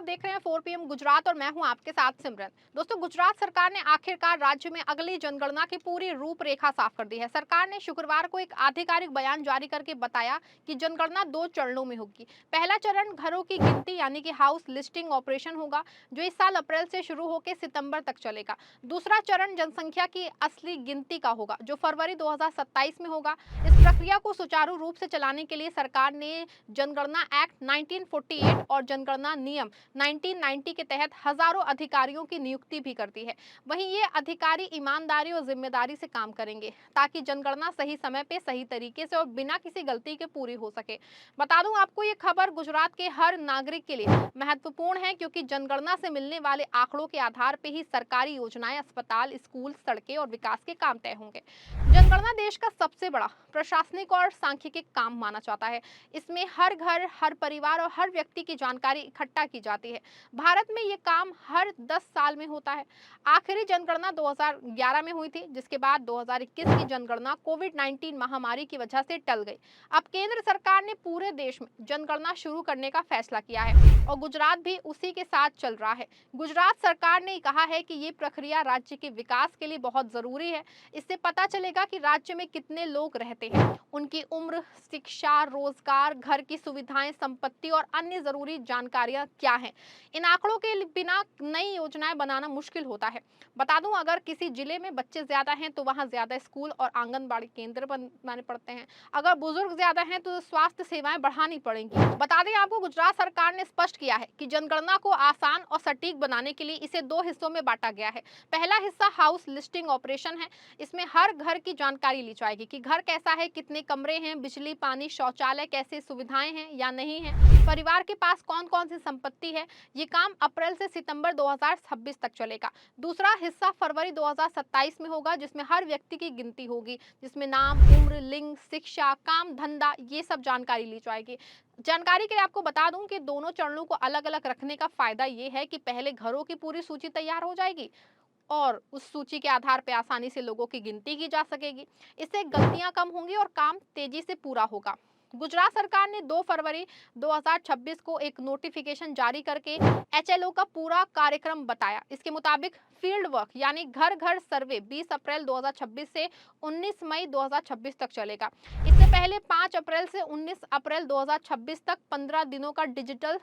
देख रहे हैं 4 पीएम गुजरात और मैं हूं आपके साथ सिमरन। दोस्तों, गुजरात सरकार ने आखिरकार राज्य में अगली जनगणना की पूरी रूपरेखा साफ कर दी है। सरकार ने शुक्रवार को एक आधिकारिक बयान जारी करके बताया कि जनगणना 2 चरणों में होगी। पहला चरण घरों की गिनती यानी कि हाउस लिस्टिंग ऑपरेशन होगा, जो इस साल अप्रैल से शुरू होकर सितंबर तक चलेगा। दूसरा चरण जनसंख्या की असली गिनती का होगा, जो फरवरी 2027 में होगा। इस प्रक्रिया को सुचारू रूप से चलाने के लिए सरकार ने जनगणना एक्ट 1948 और जनगणना नियम 1990 के तहत हजारों अधिकारियों की नियुक्ति भी करती है। वहीं ये अधिकारी ईमानदारी और जिम्मेदारी से काम करेंगे ताकि जनगणना सही समय पे सही तरीके से और बिना किसी गलती के पूरी हो सके। बता दूं आपको, ये खबर गुजरात के हर नागरिक के लिए महत्वपूर्ण है, क्योंकि जनगणना से मिलने वाले आंकड़ों के आधार पर ही सरकारी योजनाएं, अस्पताल, स्कूल, सड़कें और विकास के काम तय होंगे। जनगणना देश का सबसे बड़ा प्रशासनिक और सांख्यिकी काम माना जाता है। इसमें हर घर, हर परिवार और हर व्यक्ति की जानकारी इकट्ठा की जाती है। भारत में ये काम हर 10 साल में होता है। आखिरी जनगणना 2011 में हुई थी, जिसके बाद 2021 की जनगणना कोविड-19 महामारी की वजह से टल गई। अब केंद्र सरकार ने पूरे देश में जनगणना शुरू करने का फैसला किया है और गुजरात भी उसी के साथ चल रहा है। गुजरात सरकार ने कहा है कि ये प्रक्रिया राज्य के विकास के लिए बहुत जरूरी है। इससे पता चलेगा कि राज्य में कितने लोग रहते हैं, उनकी उम्र, शिक्षा, रोजगार, घर की सुविधाएं, संपत्ति और अन्य जरूरी जानकारियां क्या हैं। इन आंकड़ों के बिना नई योजनाएं बनाना मुश्किल होता है। बता दूं, अगर किसी जिले में बच्चे ज्यादा हैं तो वहां ज्यादा स्कूल और आंगनबाड़ी केंद्र बनाने पड़ते हैं। अगर बुजुर्ग ज्यादा हैं तो स्वास्थ्य सेवाएं बढ़ानी पड़ेंगी। बता दें आपको, गुजरात सरकार ने स्पष्ट किया है कि जनगणना को आसान और सटीक बनाने के लिए इसे 2 हिस्सों में बांटा गया है। पहला हिस्सा हाउस लिस्टिंग ऑपरेशन है। इसमें हर घर की जानकारी ली जाएगी कि घर कैसा है, कितने कमरे हैं, बिजली, पानी, शौचालय, कैसे सुविधाएं हैं या नहीं है, परिवार के पास कौन कौन सी संपत्ति है। ये काम अप्रैल से सितंबर 2026 तक चलेगा। दूसरा हिस्सा फरवरी 2027 में होगा, जिसमें हर व्यक्ति की गिनती होगी, जिसमें नाम, उम्र, लिंग, शिक्षा, काम, धंधा, ये सब जानकारी ली जाएगी। जानकारी के लिए आपको बता दूं कि दोनों चरणों को अलग अलग रखने का फायदा ये है कि पहले घरों की पूरी सूची तैयार हो जाएगी और उस सूची के आधार पर आसानी से लोगों की गिनती की जा सकेगी। इससे गलतियां कम होंगी और काम तेजी से पूरा होगा। गुजरात सरकार ने 2 फरवरी 2026 को एक नोटिफिकेशन जारी करके एचएलओ का पूरा कार्यक्रम बताया। इसके मुताबिक फील्ड वर्क यानी घर घर सर्वे 20 अप्रैल 2026 से 19 मई 2026 तक चलेगा। इससे पहले 5 अप्रैल से 19 अप्रैल 2026 तक 15 दिनों का डिजिटल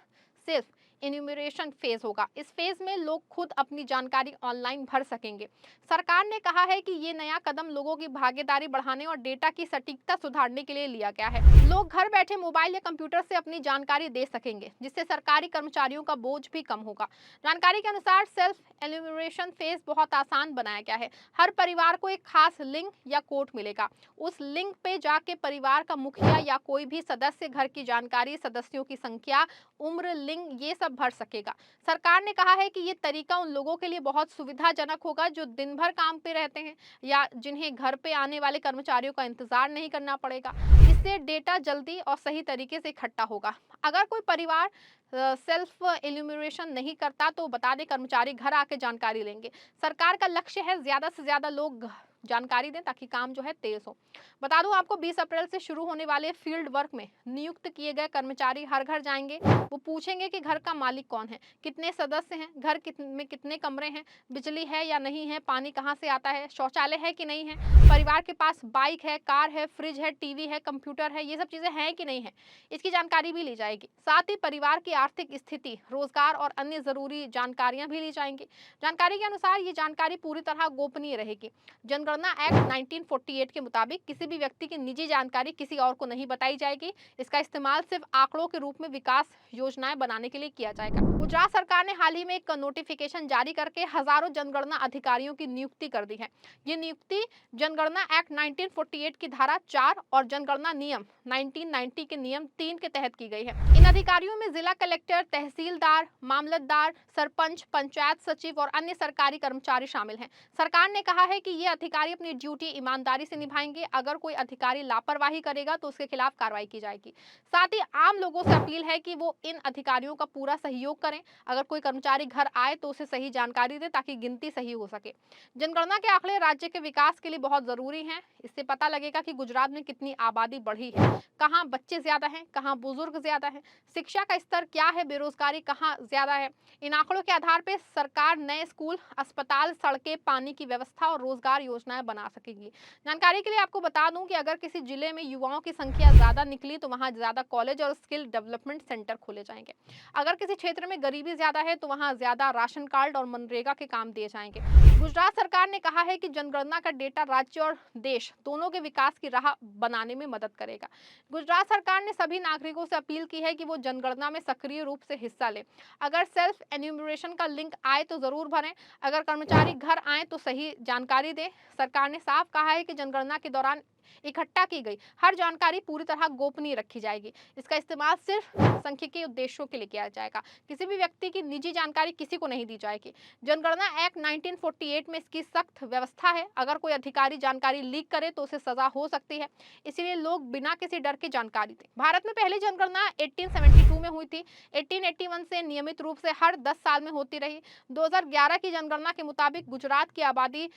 सेल्फ इन्यूमरेशन फेज होगा। इस फेज में लोग खुद अपनी जानकारी ऑनलाइन भर सकेंगे। सरकार ने कहा है कि ये नया कदम लोगों की भागीदारी बढ़ाने और डेटा की सटीकता सुधारने के लिए लिया गया है। लोग घर बैठे मोबाइल या कंप्यूटर से अपनी जानकारी दे सकेंगे, जिससे सरकारी कर्मचारियों का बोझ भी कम होगा। जानकारी के अनुसार सेल्फ इन्यूमरेशन फेज बहुत आसान बनाया गया है। हर परिवार को एक खास लिंक या कोड मिलेगा। उस लिंक पे जाके परिवार का मुखिया या कोई भी सदस्य घर की जानकारी, सदस्यों की संख्या, उम्र, लिंग, ये सब भर सकेगा। सरकार ने कहा है कि ये तरीका उन लोगों के लिए बहुत सुविधाजनक होगा जो दिन भर काम पे रहते हैं या जिन्हें घर पे आने वाले कर्मचारियों का इंतजार नहीं करना पड़ेगा। इससे डेटा जल्दी और सही तरीके से इकट्ठा होगा। अगर कोई परिवार सेल्फ इल्यूमिनेशन नहीं करता तो बता दें, कर्मचारी घर आके जानकारी लेंगे। सरकार का लक्ष्य है ज्यादा से ज्यादा लोग जानकारी दें ताकि काम जो है तेज हो। बता दूं आपको, 20 अप्रैल से शुरू होने वाले फील्ड वर्क में नियुक्त किए गए कर्मचारी हर घर जाएंगे। वो पूछेंगे कि घर का मालिक कौन है, कितने सदस्य हैं, घर में कितने कमरे हैं, बिजली है या नहीं है, पानी कहाँ से आता है, शौचालय है कि नहीं है, परिवार के पास बाइक है, कार है, फ्रिज है, टीवी है, कंप्यूटर है, ये सब चीजें हैं कि नहीं है, इसकी जानकारी भी ली जाएगी। साथ ही परिवार की आर्थिक स्थिति, रोजगार और अन्य जरूरी जानकारियां भी ली जाएंगी। जानकारी के अनुसार ये जानकारी पूरी तरह गोपनीय रहेगी। जनगणना एक्ट 1948 के मुताबिक किसी भी व्यक्ति की निजी जानकारी किसी और को नहीं बताई जाएगी। इसका इस्तेमाल सिर्फ आंकड़ों के रूप में विकास योजनाएं बनाने के लिए किया जाएगा। गुजरात सरकार ने हाल ही में एक नोटिफिकेशन जारी करके हजारों जनगणना अधिकारियों की नियुक्ति कर दी है। ये नियुक्ति जनगणना एक्ट 1948 की धारा 4 और जनगणना नियम 1990 के नियम 3 के तहत की गई है। इन अधिकारियों में जिला कलेक्टर, तहसीलदार, मामलतदार, सरपंच, पंचायत सचिव और अन्य सरकारी कर्मचारी शामिल हैं। सरकार ने कहा है कि ये अधिकारी कर्मचारी अपनी ड्यूटी ईमानदारी से निभाएंगे। अगर कोई अधिकारी लापरवाही करेगा तो उसके खिलाफ कार्रवाई की जाएगी। साथ ही आम लोगों से अपील है कि वो इन अधिकारियों का पूरा सहयोग करें। अगर कोई कर्मचारी घर आए तो उसे सही जानकारी दे ताकि गिनती सही हो सके। जनगणना के आंकड़े राज्य के विकास के लिए बहुत जरूरी हैं। इससे पता लगेगा कि गुजरात में कितनी आबादी बढ़ी है, कहाँ बच्चे ज्यादा हैं, कहाँ बुजुर्ग ज्यादा हैं, शिक्षा का स्तर क्या है, बेरोजगारी कहाँ ज्यादा है। इन आंकड़ों के आधार पर सरकार नए स्कूल, अस्पताल, सड़कें, पानी की व्यवस्था और रोजगार योजनाएं बना सकेगी। जानकारी के लिए आपको बता दूं कि अगर किसी जिले में युवाओं की संख्या ज्यादा निकली तो वहां ज्यादा कॉलेज और स्किल डेवलपमेंट सेंटर खोले जाएंगे। अगर किसी क्षेत्र में गरीबी ज्यादा है तो वहां ज्यादा राशन कार्ड और मनरेगा के काम दिए जाएंगे। गुजरात सरकार ने कहा है कि जनगणना का डेटा राज्य और देश दोनों के विकास की राह बनाने में मदद करेगा। गुजरात सरकार ने सभी नागरिकों से अपील की है कि वो जनगणना में सक्रिय रूप से हिस्सा लें। अगर सेल्फ एन्यूमरेशन का लिंक आए तो जरूर भरें। अगर कर्मचारी घर आए तो सही जानकारी दें। सरकार ने साफ कहा है कि जनगणना के दौरान इकट्ठा की गई हर जानकारी पूरी तरह गोपनीय रखी जाएगी। इसका इस्तेमाल सिर्फ सांख्यिकीय उद्देश्यों के लिए किया जाएगा। किसी भी व्यक्ति की निजी जानकारी किसी को नहीं दी जाएगी। जनगणना एक्ट 1948 में इसकी सख्त व्यवस्था है। अगर कोई अधिकारी जानकारी लीक करे तो उसे सजा हो सकती है। इसलिए लोग बिना किसी डर के जानकारी दें। भारत में पहली जनगणना 1872 में हुई थी। 1881 से नियमित रूप से हर 10 साल में होती रही। 2011 की जनगणना के मुताबिक गुजरात की आबादी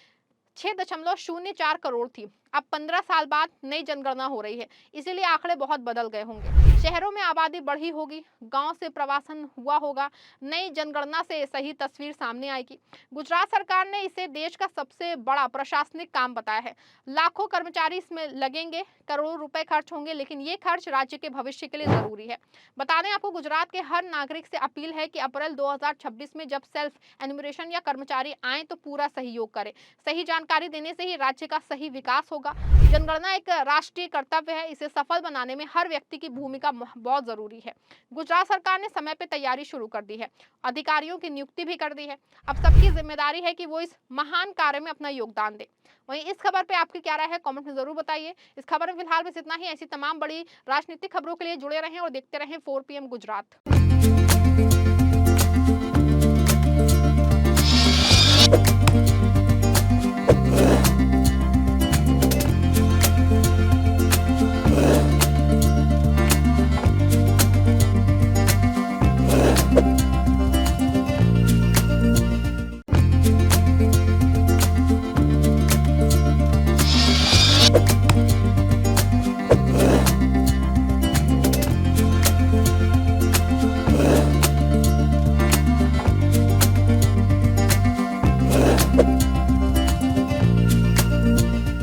6.04 करोड़ थी। अब 15 साल बाद नई जनगणना हो रही है, इसीलिए आंकड़े बहुत बदल गए होंगे। शहरों में आबादी बढ़ी होगी, गांव से प्रवासन हुआ होगा। नई जनगणना से सही तस्वीर सामने आएगी। गुजरात सरकार ने इसे देश का सबसे बड़ा प्रशासनिक काम बताया है। लाखों कर्मचारी इसमें लगेंगे, करोड़ों रुपए खर्च होंगे, लेकिन ये खर्च राज्य के भविष्य के लिए जरूरी है। बता दें आपको, गुजरात के हर नागरिक से अपील है कि अप्रैल 2026 में जब सेल्फ एन्यूमरेशन या कर्मचारी आए तो पूरा सहयोग करें। सही जानकारी देने से ही राज्य का सही विकास होगा। जनगणना एक राष्ट्रीय कर्तव्य है। इसे सफल बनाने में हर व्यक्ति की भूमिका बहुत जरूरी है। गुजरात सरकार ने समय पे तैयारी शुरू कर दी है, अधिकारियों की नियुक्ति भी कर दी है। अब सबकी जिम्मेदारी है कि वो इस महान कार्य में अपना योगदान दे। वहीं इस खबर पे आपकी क्या राय है, कमेंट में जरूर बताइए। इस खबर में फिलहाल बस इतना ही। ऐसी तमाम बड़ी राजनीतिक खबरों के लिए जुड़े रहें और देखते रहें 4 PM गुजरात।